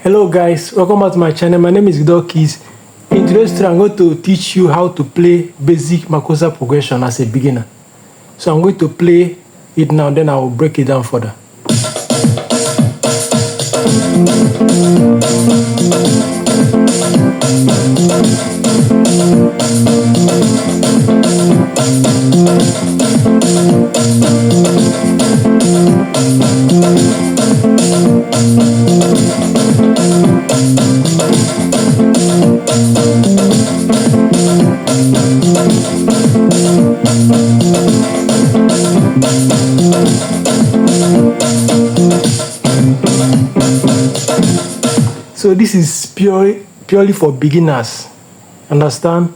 Hello guys, welcome back to my channel. My name is Vidal Keys. In today's tutorial, I'm going to teach you how to play basic Makossa progression as a beginner. So I'm going to play it now, then I will break it down further. So this is purely for beginners. Understand?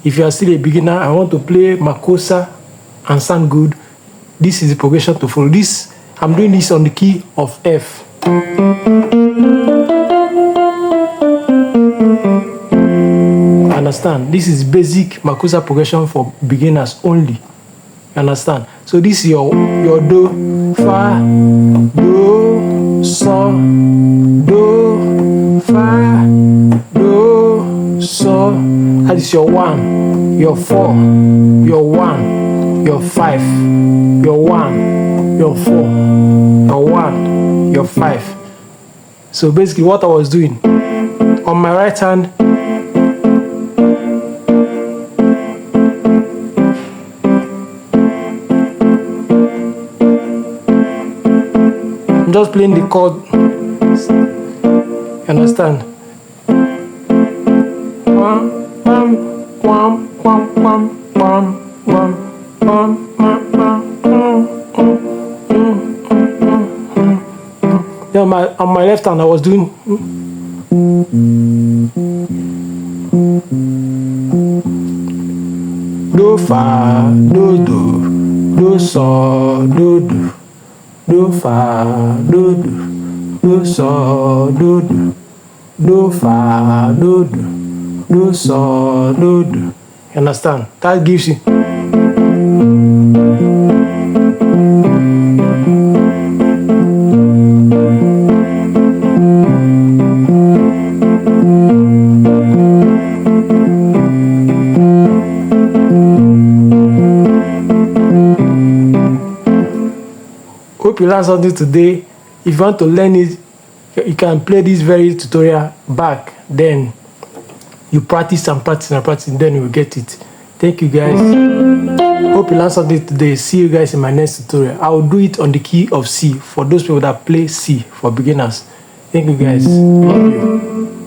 If you are still a beginner, I want to play Makossa and sound good. This is the progression to follow. I'm doing this on the key of F. Understand? This is basic Makossa progression for beginners only. Understand? So this is your do, fa, do, so, do, fa, do, so. That is your 1, your 4, your 1, your 5, your 1, your 4, your 1, your 5. So basically what I was doing, on my right hand, I'm just playing the chord. You understand? Then on my left hand I was doing do, fa, do, so, do, fa, do, so, do, fa, do, so, do. You understand? That gives you. Hope you learned something today. If you want to learn it, you can play this very tutorial back. Then you practice and practice and practice, then you will get it. Thank you guys. Hope you learned something today. See you guys in my next tutorial. I will do it on the key of C for those people that play C for beginners. Thank you guys. Love you.